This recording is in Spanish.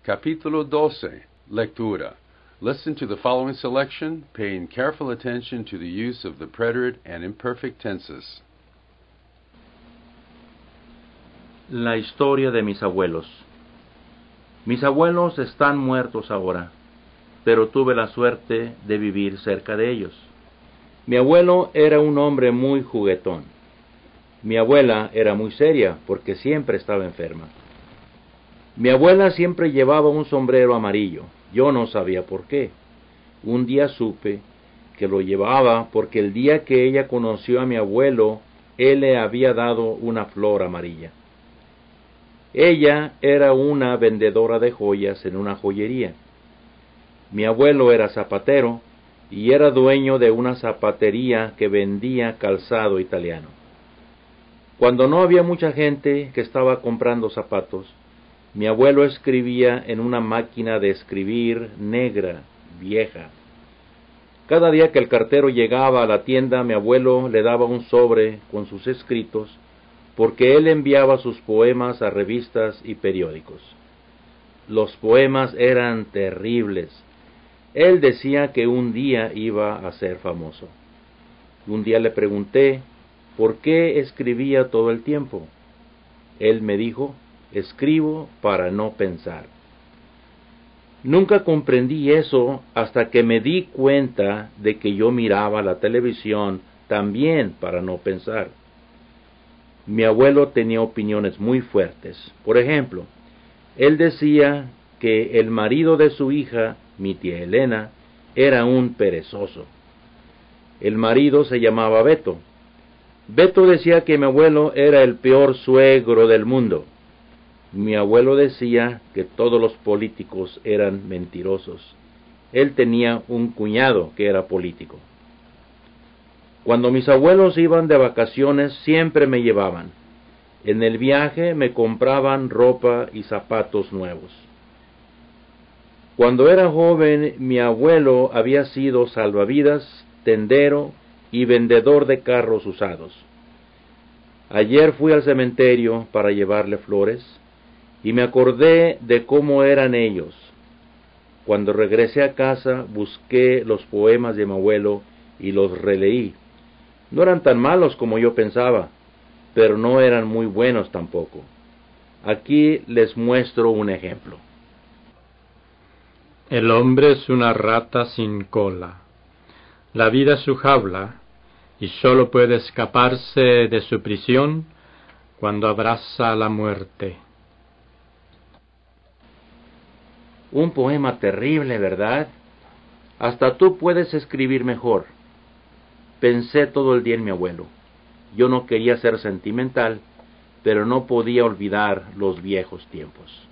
Capítulo 12. Lectura. Listen to the following selection, paying careful attention to the use of the preterite and imperfect tenses. La historia de mis abuelos. Mis abuelos están muertos ahora, pero tuve la suerte de vivir cerca de ellos. Mi abuelo era un hombre muy juguetón. Mi abuela era muy seria porque siempre estaba enferma. Mi abuela siempre llevaba un sombrero amarillo. Yo no sabía por qué. Un día supe que lo llevaba porque el día que ella conoció a mi abuelo, él le había dado una flor amarilla. Ella era una vendedora de joyas en una joyería. Mi abuelo era zapatero y era dueño de una zapatería que vendía calzado italiano. Cuando no había mucha gente que estaba comprando zapatos, mi abuelo escribía en una máquina de escribir negra, vieja. Cada día que el cartero llegaba a la tienda, mi abuelo le daba un sobre con sus escritos, porque él enviaba sus poemas a revistas y periódicos. Los poemas eran terribles. Él decía que un día iba a ser famoso. Un día le pregunté por qué escribía todo el tiempo. Él me dijo: escribo para no pensar. Nunca comprendí eso hasta que me di cuenta de que yo miraba la televisión también para no pensar. Mi abuelo tenía opiniones muy fuertes. Por ejemplo, él decía que el marido de su hija, mi tía Elena, era un perezoso. El marido se llamaba Beto. Beto decía que mi abuelo era el peor suegro del mundo. Mi abuelo decía que todos los políticos eran mentirosos. Él tenía un cuñado que era político. Cuando mis abuelos iban de vacaciones, siempre me llevaban. En el viaje me compraban ropa y zapatos nuevos. Cuando era joven, mi abuelo había sido salvavidas, tendero y vendedor de carros usados. Ayer fui al cementerio para llevarle flores y me acordé de cómo eran ellos. Cuando regresé a casa, busqué los poemas de mi abuelo y los releí. No eran tan malos como yo pensaba, pero no eran muy buenos tampoco. Aquí les muestro un ejemplo. El hombre es una rata sin cola. La vida es su jaula, y sólo puede escaparse de su prisión cuando abraza la muerte. Un poema terrible, ¿verdad? Hasta tú puedes escribir mejor. Pensé todo el día en mi abuelo. Yo no quería ser sentimental, pero no podía olvidar los viejos tiempos.